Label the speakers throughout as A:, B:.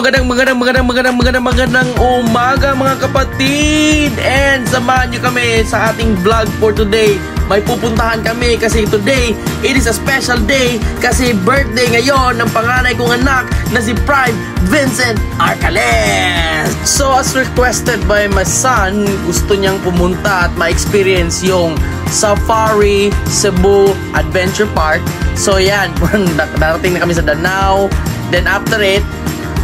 A: magandang umaga mga kapatid. And samahan nyo kami sa ating vlog for today. May pupuntahan kami kasi today, it is a special day kasi birthday ngayon ng panganay kong anak na si Prime Vincent Arcales. So as requested by my son, gusto niyang pumunta at ma-experience yung Safari Cebu Adventure Park. So yan, darating na kami sa Danao. Then after it,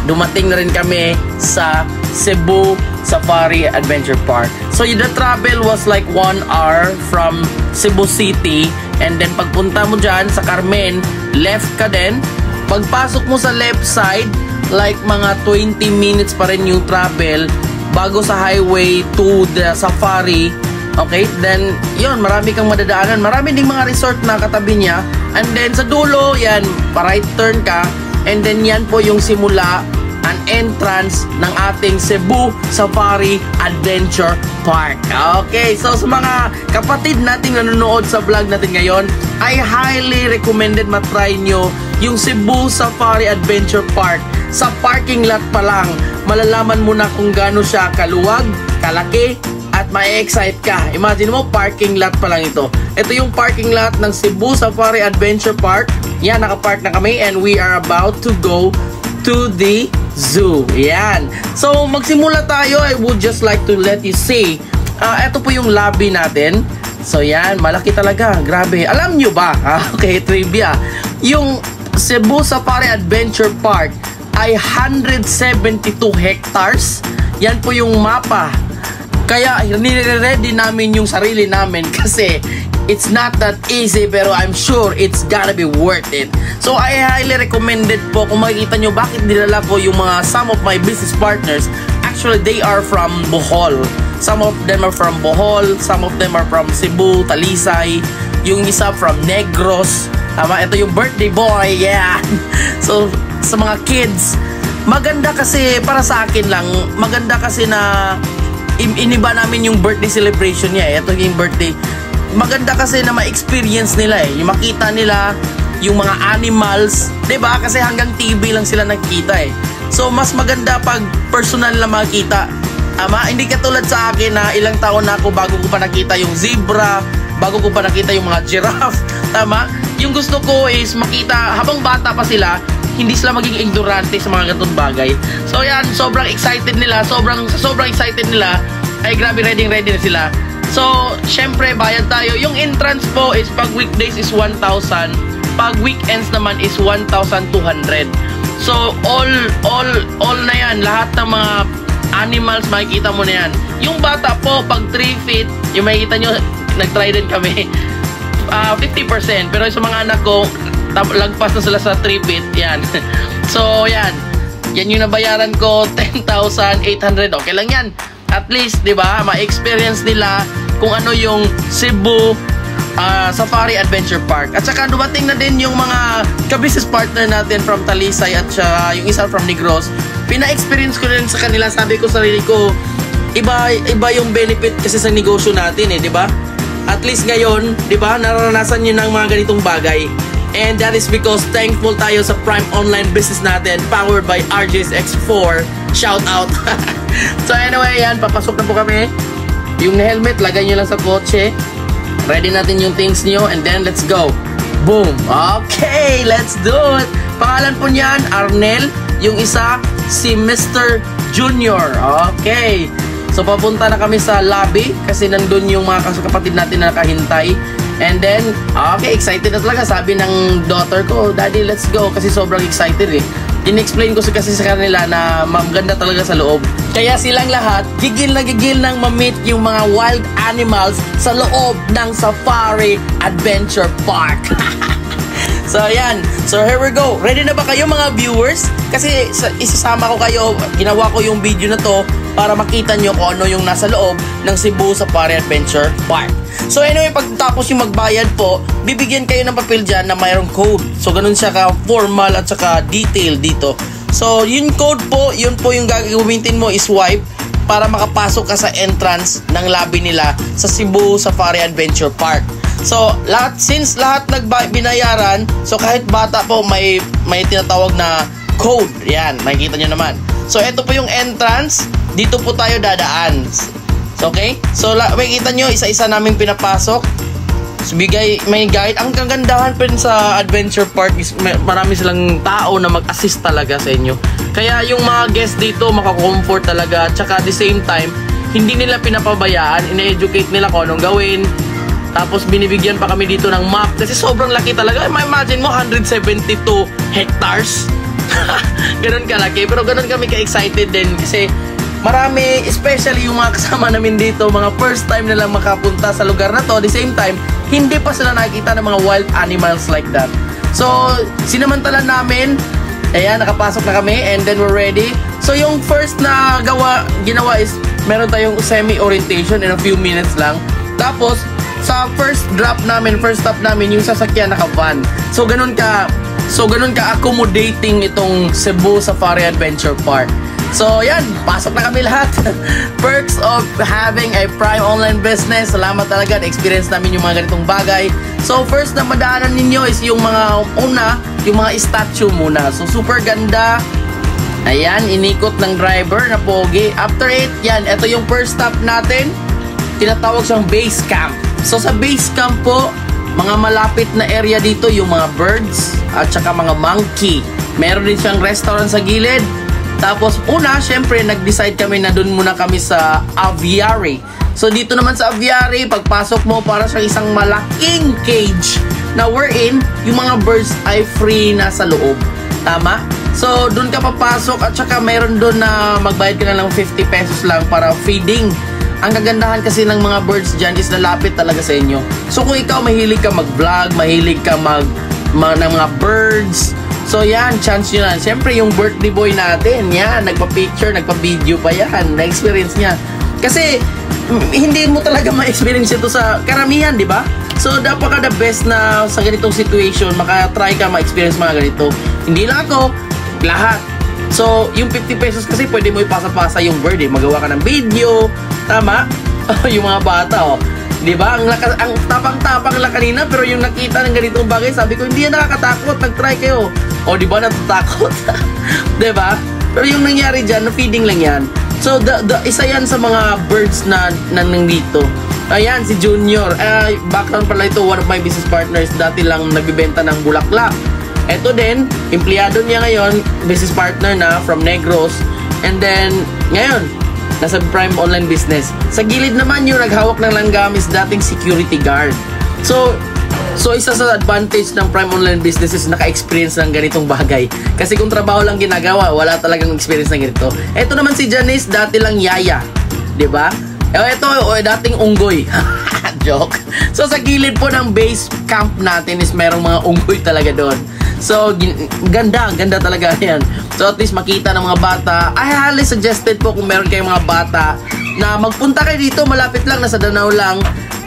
A: dumating na rin kami sa Cebu Safari Adventure Park. So the travel was like 1 hour from Cebu City. And then pagpunta mo dyan sa Carmen, left ka din. Pagpasok mo sa left side, like mga 20 minutes pa rin yung travel bago sa highway to the Safari. Okay, then yun, marami kang madadaanan. Marami ding mga resort na katabi niya. And then sa dulo, yan, pa-right turn ka. And then yan po yung simula, an entrance ng ating Cebu Safari Adventure Park. Okay, so sa mga kapatid nating nanonood sa vlog natin ngayon, I highly recommended matry nyo yung Cebu Safari Adventure Park. Sa parking lot pa lang, malalaman mo na kung gaano siya kaluwag, kalaki, at ma-excite ka. Imagine mo, parking lot pa lang ito. Ito yung parking lot ng Cebu Safari Adventure Park. Yan, nakapark na kami and we are about to go to the zoo. Yan. So, magsimula tayo. I would just like to let you see. Ito po yung lobby natin. So, yan. Malaki talaga. Grabe. Alam nyo ba? Okay, trivia. Yung Cebu Safari Adventure Park ay 172 hectares. Yan po yung mapa. Kaya nire-ready namin yung sarili namin kasi it's not that easy, pero I'm sure it's gonna be worth it. So I highly recommended po. Kung makikita nyo bakit dinala ko yung some of my business partners, actually they are from Bohol. Some of them are from Bohol, some of them are from Cebu, Talisay, yung isa from Negros. Tama, ito yung birthday boy, yeah. So sa mga kids, maganda kasi para sa akin lang, maganda kasi na iniba namin yung birthday celebration niya. Ito yung birthday. Maganda kasi na ma-experience nila yung makita nila yung mga animals, 'di ba? Kasi hanggang TV lang sila nakikita So mas maganda pag personal na makita. Hindi katulad sa akin na ilang taon na ako bago ko pa nakita yung zebra, bago ko pa nakita yung mga giraffe. Tama? Yung gusto ko is makita habang bata pa sila, hindi sila maging ignorante sa mga ganitong bagay. So yan, sobrang excited nila, sobrang excited nila, ay grabe, ready na sila. So, syempre, bayad tayo. Yung entrance po is pag weekdays is 1,000, pag weekends naman is 1,200. So, all na yan, lahat ng mga animals makikita mo na yan. Yung bata po, pag 3 feet, yung makikita nyo, nag-try din kami, 50%. Pero sa mga anak ko, lagpas na sila sa 3 feet. Yan. So, yan. Yan yung nabayaran ko, 10,800. Okay lang yan. At least, di ba, ma-experience nila kung ano yung Cebu Safari Adventure Park. At saka dumating na din yung mga ka-business partner natin from Talisay at saka yung isa from Negros. Pina-experience ko rin sa kanila. Sabi ko sarili ko, iba yung benefit kasi sa negosyo natin di ba? At least ngayon, di ba, naranasan nyo ng mga ganitong bagay. And that is because thankful tayo sa Prime Online business natin, powered by RJ's X4. Shout out! So anyway, yan, papasok na po kami. Yung helmet, lagay nyo lang sa kotse. Ready natin yung things nyo, and then let's go. Boom! Okay, let's do it! Pangalan po niyan, Arnel. Yung isa, si Mr. Junior. Okay. So papunta na kami sa lobby kasi nandun yung mga kapatid natin na nakahintay. And then, okay, excited na talaga. Sabi ng daughter ko, Daddy, let's go. Kasi sobrang excited In-explain ko kasi sa kanila na maganda talaga sa loob. Kaya silang lahat, gigil nang ma-meet yung mga wild animals sa loob ng Safari Adventure Park. So, ayan. So, here we go. Ready na ba kayo mga viewers? Kasi isasama ko kayo, ginawa ko yung video na to para makita nyo kung ano yung nasa loob ng Cebu Safari Adventure Park. So anyway, pagtapos yung magbayad po, bibigyan kayo ng papel dyan na mayroong code. So ganun siya ka-formal at saka detail dito. So yung code po, yun po yung gagamitin mo, i-swipe para makapasok ka sa entrance ng lobby nila sa Cebu Safari Adventure Park. So since lahat binayaran, so kahit bata po may tinatawag na code. Yan, makikita nyo naman. So, ito po yung entrance. Dito po tayo dadaan. Okay? So, makikita nyo, isa-isa namin pinapasok. So, may guide. Ang kagandahan pa rin sa Adventure Park is marami silang tao na mag-assist talaga sa inyo. Kaya yung mga guests dito makakomfort talaga. Tsaka at the same time, hindi nila pinapabayaan. Ina-educate nila kung anong gawin. Tapos binibigyan pa kami dito ng map. Kasi sobrang laki talaga. Imagine mo, 172 hectares. Ganun kalaki. Pero ganun kami ka-excited din. Kasi marami, especially yung mga kasama namin dito, mga first time nilang makapunta sa lugar na to. At the same time, hindi pa sila nakikita ng mga wild animals like that. So, sinamantalan namin. Ayan, nakapasok na kami and then we're ready. So, yung first na ginawa is meron tayong semi-orientation in a few minutes lang. Tapos, sa first stop namin, yung sasakyan naka-van. So, ganun ka-accommodating itong Cebu Safari Adventure Park. So, yan. Pasok na kami lahat. Perks of having a Prime online business. Salamat talaga. Na-experience namin yung mga ganitong bagay. So, first na madaanan ninyo is yung mga statue muna. So, super ganda. Ayan, inikot ng driver na pogi. After it, yan. Ito yung first stop natin. Tinatawag siyang base camp. So, sa base camp po, mga malapit na area dito, yung mga birds at saka mga monkey. Meron din siyang restaurant sa gilid. Tapos syempre nag-decide kami na doon muna kami sa aviary. So dito naman sa aviary, pagpasok mo para sa isang malaking cage na wherein yung mga birds ay free na sa loob. Tama? So doon ka papasok at saka meron doon na magbayad ka na lang 50 pesos lang para feeding. Ang kagandahan kasi ng mga birds dyan is lalapit talaga sa inyo. So kung ikaw mahilig ka mag-vlog, mahilig ka ng mga birds, so yan, chance nyo na. Siyempre yung birthday boy natin, yan, nagpa-picture, nagpa-video pa yan, na-experience niya. Kasi hindi mo talaga ma-experience ito sa karamihan, di ba? So dapat ka the best na sa ganitong situation, maka-try ka ma-experience mga ganito. Hindi lang ako, lahat. So yung 50 pesos kasi pwede mo ipasa-pasa yung bird, magawa ka ng video, tama? Yung mga bata, di ba? Ang tapang-tapang lang kanina, pero yung nakita ng ganitong bagay, sabi ko, hindi yan nakakatakot, nag-try kayo. O, di ba, natatakot? Di ba? Pero yung nangyari dyan, na-feeding lang yan. So, isa yan sa mga birds na nandito. Ayan, si Junior. Background pala ito, one of my business partners. Dati lang nagbibenta ng bulaklak. Ito din, empleyado niya ngayon, business partner na from Negros. And then, ngayon, nasa Prime online business. Sa gilid naman yung naghawak ng langgam is dating security guard. So isa sa advantage ng Prime online business is naka-experience ng ganitong bagay. Kasi kung trabaho lang ginagawa, wala talagang experience ng ganito. Ito naman si Janice, dati lang yaya. Diba? Ito, dating unggoy. Joke. So sa gilid po ng base camp natin is merong mga unggoy talaga doon. So, ganda talaga yan. So, at least makita ng mga bata. I highly suggested po kung meron kayong mga bata na magpunta kayo dito, malapit lang, nasa Danau lang.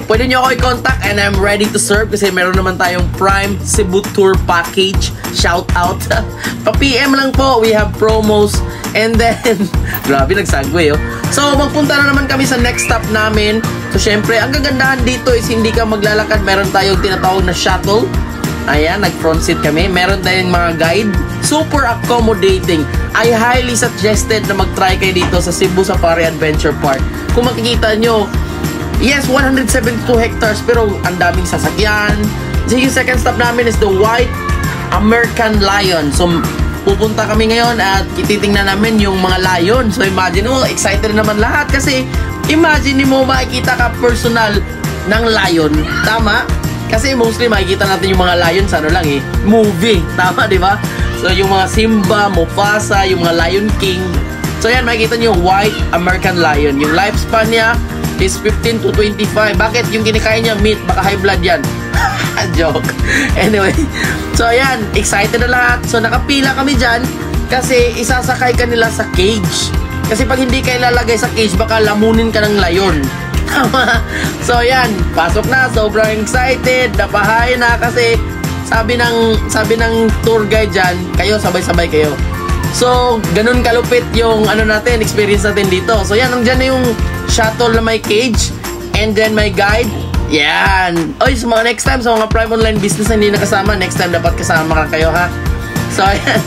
A: Pwede nyo ako i-contact and I'm ready to serve kasi meron naman tayong Prime Cebu Tour Package. Shout out. Pa-PM lang po, we have promos. And then, grabe, nag-segue, oh. So, magpunta na naman kami sa next stop namin. So, syempre, ang kagandahan dito is hindi ka maglalakad. Meron tayong tinatawag na shuttle. Ayan, nag-front seat kami. Meron tayong mga guide. Super accommodating. I highly suggested na mag-try kayo dito sa Cebu Safari Adventure Park. Kung makikita nyo, yes, 172 hectares pero ang daming sasakyan. So, yung second stop namin is the White American Lion. So, pupunta kami ngayon at titingnan namin yung mga lion. So, imagine mo, excited naman lahat kasi imagine mo makikita ka personal ng lion. Tama? Kasi mostly makikita natin yung mga lion sa ano lang movie. Tama, di ba? So, yung mga Simba, Mufasa, yung mga Lion King. So, yan, makikita nyo yung White American Lion. Yung lifespan niya is 15 to 25. Bakit? Yung kinikain niya, meat. Baka high blood yan. Joke. Anyway. So, ayan. Excited na lahat. So, nakapila kami dyan kasi isasakay ka nila sa cage. Kasi pag hindi kayo lalagay sa cage, baka lamunin ka ng lion. So yan, pasok na, sobrang excited, napahay na kasi sabi ng tour guide dyan, kayo sabay-sabay kayo. So ganun kalupit yung natin, experience natin dito. So yan, nandiyan na yung shuttle na may cage and then may guide. Yan. Oy, sa mga next time, sa mga Prime online business na hindi nakasama, next time dapat kasama ka kayo, ha. So yan.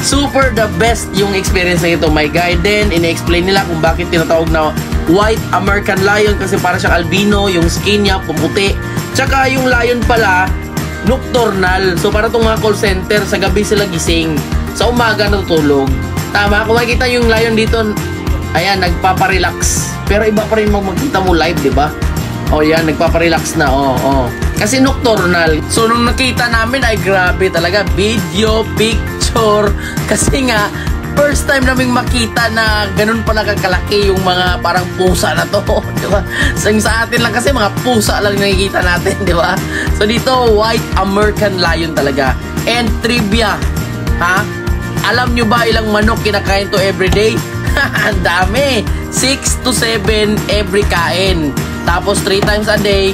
A: Super the best yung experience na ito. May guide din, ina-explain nila kung bakit tinatawag na white American lion kasi para siyang albino, yung skin niya pumuti. Tsaka yung lion pala, nocturnal. So para itong mga call center, sa gabi sila gising. Sa umaga natutulog. Tama, kung makikita yung lion dito, ayan, nagpaparelax. Pero iba pa rin magkita mo live, di ba? O yan, nagpaparelax na, Kasi nocturnal. So nung nakita namin ay grabe talaga. Video, picture. Kasi nga, first time naming makita na ganun pala kalaki yung mga parang pusa na to. Di ba? So sa atin lang kasi mga pusa lang nakikita natin, di ba? So dito, white American lion talaga. And trivia, ha? Alam nyo ba ilang manok kinakain to everyday? Ang dami. 6 to 7 every kain. Tapos 3 times a day.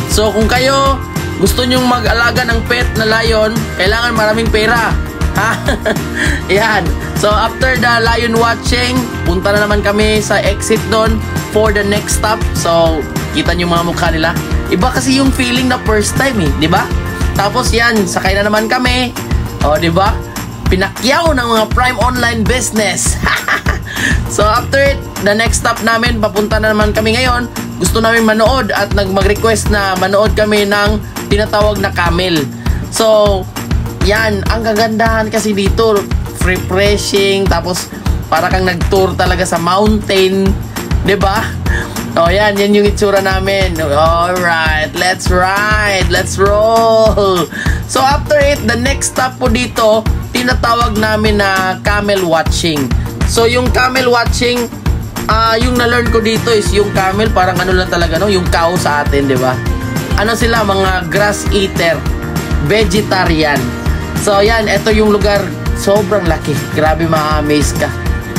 A: So kung kayo gusto nyong mag-alaga ng pet na lion, kailangan maraming pera. Ha? Yan. So after the lion watching, punta na naman kami sa exit doon for the next stop. So kita nyo mga mukha nila. Iba kasi yung feeling na first time di ba? Tapos yan, sakay na naman kami. Di ba? Pinakyaw ng mga Prime Online business. So after it, the next stop namin, papunta na naman kami ngayon. Gusto namin manood at mag-request na manood kami ng tinatawag na camel. So, yan, ang kagandahan kasi dito, refreshing, tapos para kang nag-tour talaga sa mountain, 'di ba? Yan yung itsura namin. Alright, let's ride, let's roll. So after it, the next stop po dito, tinatawag namin na camel watching. So yung camel watching, yung na-learn ko dito is yung camel parang ano lang talaga, no? Yung cow sa atin, di ba? Ano sila, mga grass eater, vegetarian. So yan, ito yung lugar, sobrang laki. Grabe, ma-amaze ka.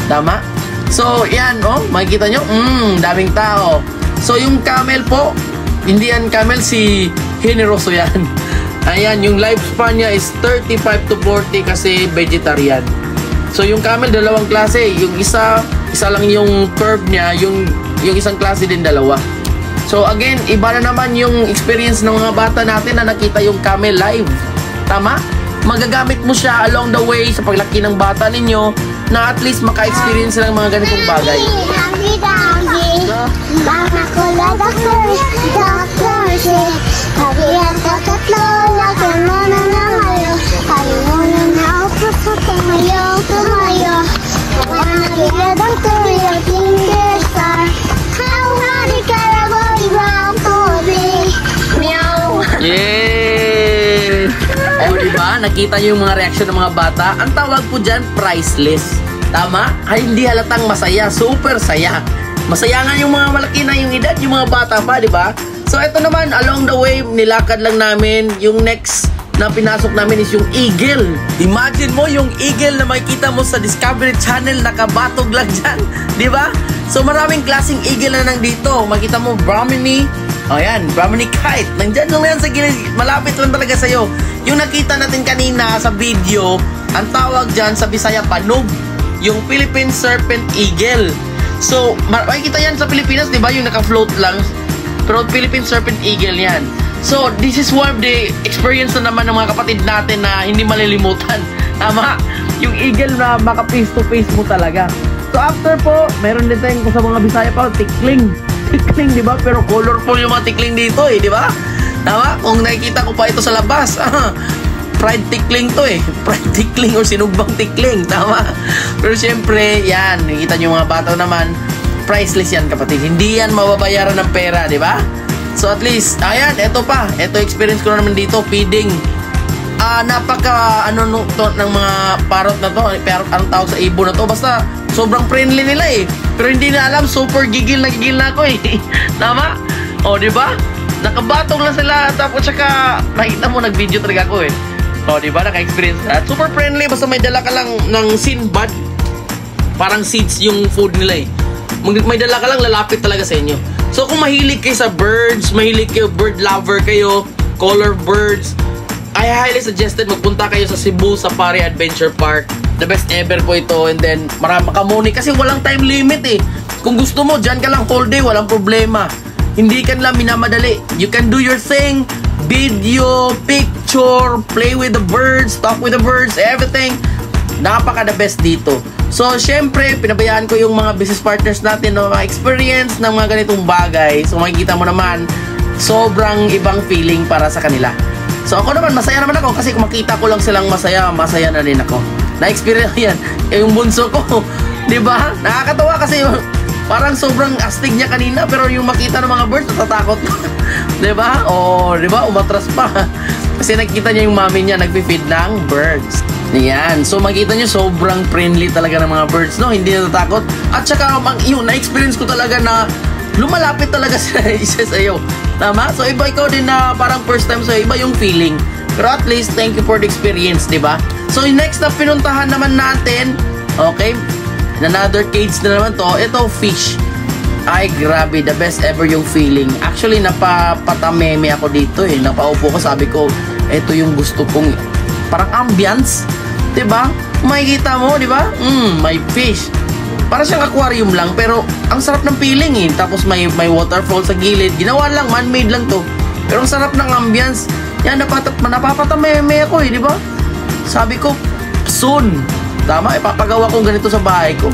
A: Tama? So yan, makikita nyo, daming tao. So yung camel po, hindi yan camel, si Generoso yan. Ayan, yung lifespan niya is 35 to 40 kasi vegetarian. So yung camel, dalawang klase. Yung isa lang yung curve niya, yung isang klase din dalawa. So again, iba na naman yung experience ng mga bata natin na nakita yung camel live. Tama? Magagamit mo siya along the way sa paglaki ng bata ninyo na at least maka-experience ng mga ganitong bagay. Yeah! Diba? Nakita nyo yung mga reaction ng mga bata. Ang tawag po dyan, priceless. Tama? Ay, hindi halatang masaya. Super saya. Masaya nga yung mga malaki na yung edad, yung mga bata pa, diba? So, ito naman, along the way, nilakad lang namin. Yung next na pinasok namin is yung eagle. Imagine mo yung eagle na makikita mo sa Discovery Channel, nakabatog lang dyan. Diba? So, maraming klaseng eagle na nandito. Makita mo, Brahmini. Ayan, Brahmini kite. Nandyan lang yan sa gilid. Malapit lang talaga sa'yo. Yung nakita natin kanina sa video, ang tawag dyan sa Bisaya, panog. Yung Philippine Serpent Eagle. So, makikita yan sa Pilipinas, di ba? Yung naka-float lang. Pero Philippine Serpent Eagle yan. So, this is one of the experience na naman ng mga kapatid natin na hindi malilimutan. Tama? Yung eagle na maka-face to face mo talaga. So, after po, meron din tayong sa mga Bisaya pa, tikling. Tikling, di ba? Pero colorful yung mga tikling dito, di ba? Tama? Kung nakikita ko pa ito sa labas, fried tikling to fried tikling o sinugbang tikling, tama? Pero syempre, yan, nakikita nyo mga bata naman, priceless yan kapatid. Hindi yan mababayaran ng pera, di ba? So at least, ayan, eto pa. Eto experience ko na naman dito, feeding. Napaka, ng mga parrot na to, parrot ang tawag sa ibon na to, basta sobrang friendly nila Pero hindi na alam, super gigil na ako Tama? O, di ba? Nakabatong lang sila, tapos saka nakita mo, nag-video talaga ako O, di ba? Naka-experience na. Super friendly, basta may dala ka lang ng Sinbad. Parang seeds yung food nila May dala ka lang, lalapit talaga sa inyo. So, kung mahilig kayo sa birds, mahilig kayo, bird lover kayo, color birds, I highly suggested magpunta kayo sa Cebu Safari Adventure Park. The best ever po ito. And then, marami makamuni kasi walang time limit Kung gusto mo, dyan ka lang whole day, walang problema. Hindi ka nila minamadali. You can do your thing video, picture, play with the birds, talk with the birds, everything. Napaka the best dito. So, syempre, pinabayaan ko yung mga business partners natin no, mga experience ng mga ganitong bagay. So, makikita mo naman, sobrang ibang feeling para sa kanila. So, ako naman, masaya naman ako kasi kung makita ko lang silang masaya, masaya na rin ako. Na-experience yan. Yung bunso ko, di ba? Nakakatawa kasi parang sobrang astig niya kanina pero yung makita ng mga birds, natatakot. Di ba? O, di ba? Umatras pa. Kasi nakita niya yung mami niya nagpi-feed ng birds. Yan. So, makita niyo sobrang friendly talaga ng mga birds, no? Hindi natatakot. At saka, yun, na-experience ko talaga na lumalapit talaga sila isa sa iyo. Tama? So, iba ikaw din na parang first time sa'yo, iba yung feeling. Pero at least, thank you for the experience, di ba? So, yung next na pinuntahan naman natin, okay? Another cage na naman to. Ito, fish. Ay, grabe. The best ever yung feeling. Actually, napapatameme ako dito eh. Napaupo ko, sabi ko, ito yung gusto kong parang ambience. Diba? Makikita mo, diba? May fish. Para siyang aquarium lang, pero ang sarap ng feeling eh. Tapos may waterfall sa gilid. Ginawa lang, man-made lang to. Pero ang sarap ng ambience. Yan, napapatameme ako eh, diba? Sabi ko, soon. Tama, ipapagawa kong ganito sa bahay ko.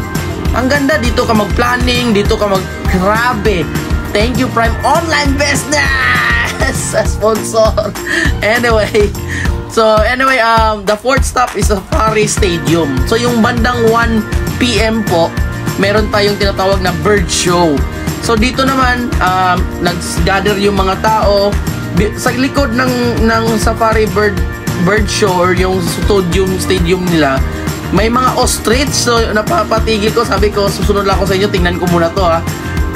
A: Ang ganda, dito ka mag-planning, dito ka grabe. Thank you, Prime Online Business! Sponsor. Anyway, the fourth stop is Safari Stadium. So, yung bandang 1 PM po, meron tayong tinatawag na bird show. So, dito naman, nag-gather yung mga tao. Sa likod ng Safari bird show or yung stadium nila, may mga ostrich. So, napapatigil ko. Sabi ko, susunod lang ako sa inyo. Tingnan ko muna to ha.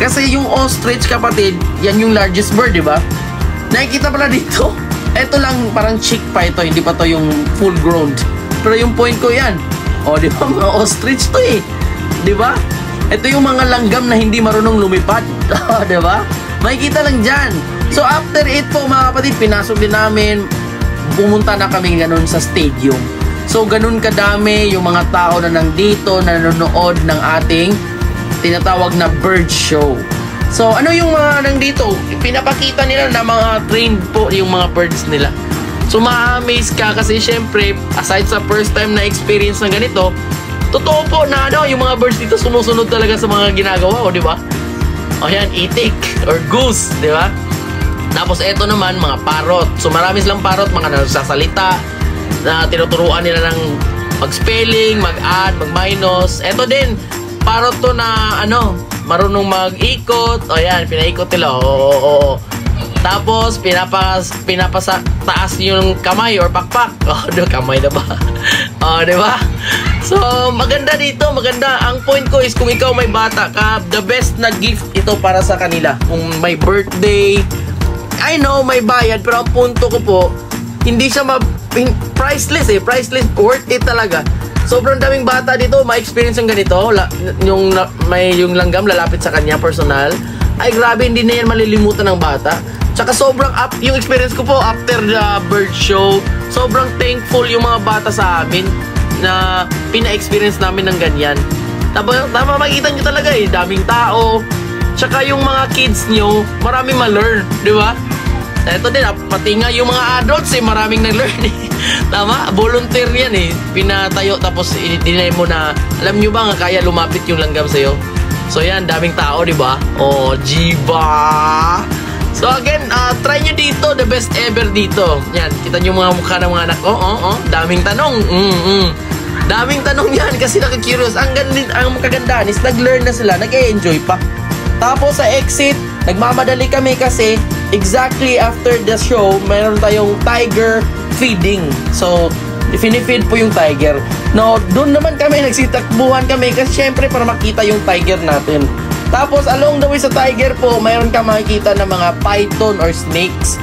A: Kasi yung ostrich, kapatid, yan yung largest bird, di ba? Nakikita pala dito. Ito lang, parang chick pa ito. Hindi pa to yung full grown. Pero yung point ko yan. O, di ba? Mga ostrich to eh. Di ba? Ito yung mga langgam na hindi marunong lumipad. Di ba? Makikita lang dyan. So, after it po, mga kapatid, pinasok din namin. Pumunta na kami ganun sa stadium. So, ganun kadami yung mga tao na nandito, na nanonood ng ating tinatawag na bird show. So, ano yung mga nandito? Pinapakita nila na mga trained po yung mga birds nila. So, ma-amaze ka kasi syempre, aside sa first time na experience ng ganito, totoo po na yung mga birds dito sumusunod talaga sa mga ginagawa, di ba? O yan, itik or goose, di ba? Tapos, eto naman, mga parrot. So, marami silang parrot, mga nagsasalita, na tinuturuan nila ng mag-spelling, mag-add, mag-minus. Eto din, parrot to na marunong mag-ikot. O yan, pinaikot nila. Oo. Tapos, taas yung kamay or pakpak. Kamay na ba? Diba? So, maganda dito, maganda. Ang point ko is kung ikaw may bata ka, the best na gift ito para sa kanila. Kung may birthday, I know, may bayad, pero ang punto ko po, hindi siya priceless eh. Priceless, worth it talaga. Sobrang daming bata dito, ma-experience yung ganito. Yung langgam lalapit sa kanya, personal. Ay, grabe, hindi na yan malilimutan ng bata. Tsaka sobrang yung experience ko po after the bird show, sobrang thankful yung mga bata sa amin na pina-experience namin ng ganyan. Tama, makikita nyo talaga eh, daming tao. Tsaka yung mga kids nyo, marami ma-learn, di ba? Ito din, pati nga yung mga adults eh, maraming nag-learn eh. Tama? Volunteer yan eh. Pinatayo tapos itinay mo na, alam nyo ba nga kaya lumapit yung langgam sa'yo? So yan, daming tao, di ba? Oh, jiba! So again, try nyo dito, the best ever dito. Yan, kita nyo mga mukha ng mga anak ko. Daming tanong. Daming tanong yan kasi nakikurious. Ang kagandaan is nag-learn na sila, nag-e-enjoy pa. Tapos sa exit, nagmamadali kami kasi exactly after the show, mayroon tayong tiger feeding. So, finifeed po yung tiger. No, doon naman kami, nagsitakbuhan kami kasi syempre para makita yung tiger natin. Tapos, along the way sa tiger po, mayroon ka makikita ng mga python or snakes.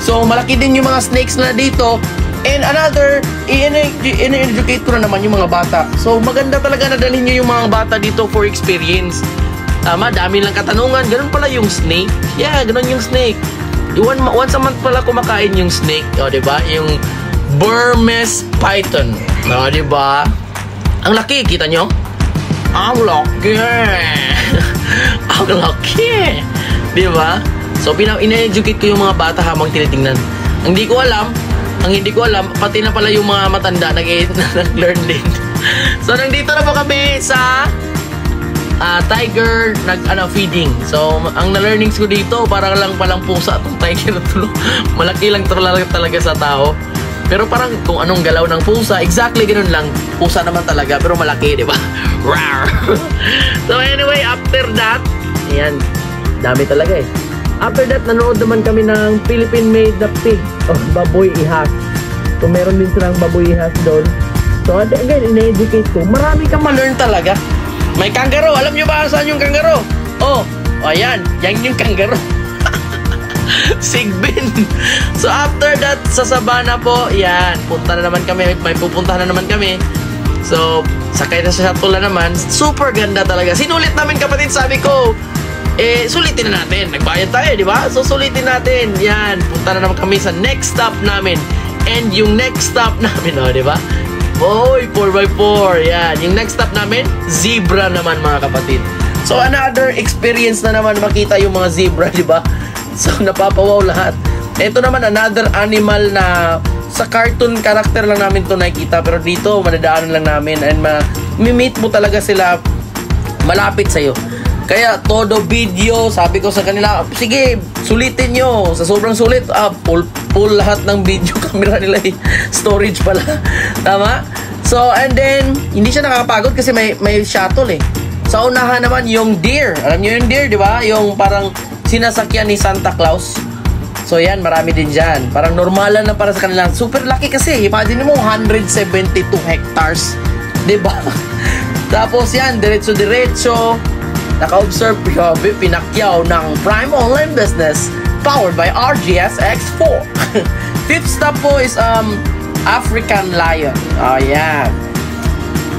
A: So, malaki din yung mga snakes na dito. And another, in-educate ko na naman yung mga bata. So, maganda talaga na dalhin nyo yung mga bata dito for experience. Tama, dami lang katanungan. Ganun pala yung snake. Yeah, ganun yung snake. Once a month pala kumakain yung snake. O, diba? Yung Burmese python. O, diba? Ang laki, kita nyo? Ang laki. Ang laki. Diba? So, ina-educate ko yung mga bata habang tinitingnan. Ang hindi ko alam, pati na pala yung mga matanda nag-learn din. So, nandito na po kami sa tiger feeding. So, ang na-learnings ko dito, parang lang palang pusa itong tiger na tulo. Malaki lang talaga sa tao. Pero parang kung anong galaw ng pusa, exactly ganun lang. Pusa naman talaga, pero malaki, di ba? Rawr! So, anyway, after that, ayan, dami talaga eh. After that, nanood naman kami ng Philippine-made na pig o baboy ihas. So, meron din silang baboy ihas doon. So, again, in-educate ko. Marami kang ma-learn talaga. May kangaroo. Alam nyo ba saan yung kangaroo? Oh, ayan. Yan yung kangaroo. Sigbin. So, after that, sa Sabana po, yan. Punta na naman kami. May pupuntahan na naman kami. So, sakay na sa shuttle na naman. Super ganda talaga. Sinulit namin, kapatid. Sabi ko, sulitin na natin. Nagbayad tayo, di ba? So, sulitin natin. Yan. Punta na naman kami sa next stop namin. And yung next stop namin, di ba? Oy, 4x4. Yan. Yung next stop namin, zebra naman, mga kapatid. So, another experience na naman makita yung mga zebra, di ba? So, napapawaw lahat. Ito naman, another animal na sa cartoon character lang namin to nakikita. Pero dito, madadaanan lang namin. And mi-meet mo talaga sila malapit sa'yo. Kaya, todo video, sabi ko sa kanila, sige, sulitin nyo. Sa sobrang sulit, full lahat ng video camera nila. Storage pala. Tama? So, and then, hindi siya nakakapagod kasi may shuttle eh. Sa unahan naman, yung deer. Alam nyo yung deer, di ba? Yung parang sinasakyan ni Santa Claus. So, yan, marami din dyan. Parang normalan na para sa kanila. Super laki kasi. Imagine mo, 172 hectares. Di ba? Tapos yan, diretso-diretso. Naka-observe, grabe, pinakyaw ng Prime Online Business powered by RGS X4. Fifth stop po is African Lion. Yan.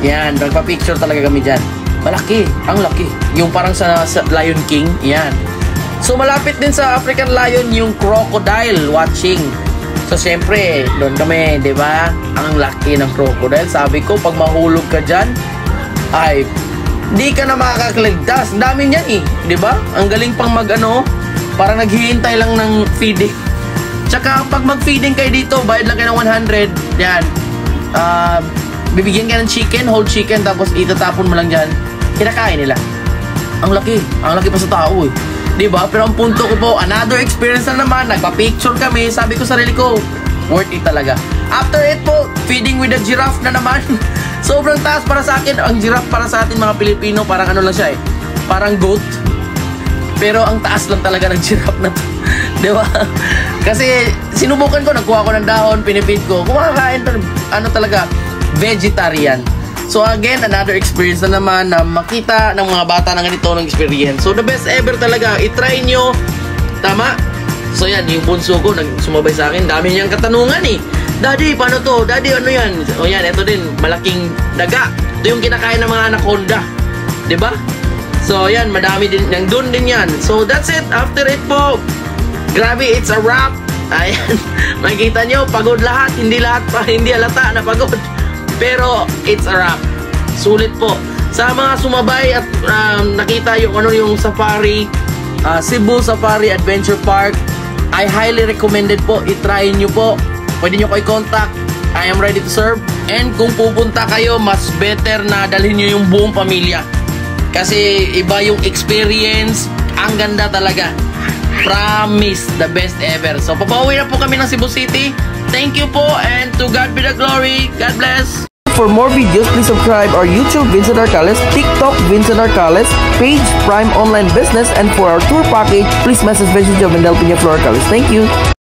A: Yan, nagpa-picture talaga kami dyan. Malaki, ang laki. Yung parang sa Lion King, yan. So, malapit din sa African Lion yung crocodile watching. So, syempre, doon kami, di ba? Ang laki ng crocodile. Sabi ko, pag mahulog ka dyan, ay di ka na makakaligtas. Ang dami niyan eh, di ba? Ang galing pang parang naghihintay lang ng feeding. Tsaka pag mag-feeding kayo dito, bayad lang kayo ng 100. Yan. Bibigyan ka ng chicken, whole chicken, tapos itatapon mo lang dyan. Kinakain nila. Ang laki pa sa tao eh. Di ba? Pero ang punto ko po, another experience na naman. Nagpa-picture kami, sabi ko sarili ko, worth it talaga. After it po, feeding with the giraffe na naman. Sobrang taas para sa akin. Ang giraffe para sa atin mga Pilipino, parang lang siya eh. Parang goat. Pero ang taas lang talaga ng giraffe na to. Di ba? Kasi sinubukan ko, nagkuha ko ng dahon, pinipid ko. Kumakain to, talaga, vegetarian. So again, another experience na naman na makita ng mga bata na ganito ng experience. So the best ever talaga. I-try nyo. Tama? So yan, yung bunso ko, sumabay sa akin. Dami niyang katanungan eh. Daddy, paano to? Daddy, ano yan? O yan, ito din, malaking daga. Ito yung kinakain ng mga anaconda. Diba? So, yan, madami din. Nandun din yan. So, that's it. After it po, grabe, it's a wrap. Ayan. Makikita nyo, pagod lahat. Hindi halata na pagod. Pero, it's a wrap. Sulit po. Sa mga sumabay at nakita yung safari, Cebu Safari Adventure Park, I highly recommended po. I-try nyo po. Pwede nyo ko i-contact. I am ready to serve. And kung pupunta kayo, mas better na dalhin nyo yung buong pamilya. Kasi iba yung experience. Ang ganda talaga. Promise, the best ever. So, papauwi na po kami ng Cebu City. Thank you po and to God be the glory. God bless. For more videos, please subscribe our YouTube, Vincent Arcales, TikTok, Vincent Arcales, page, Prime Online Business, and for our tour package, please message Vincent Jovendel Piña Flor Arcales. Thank you.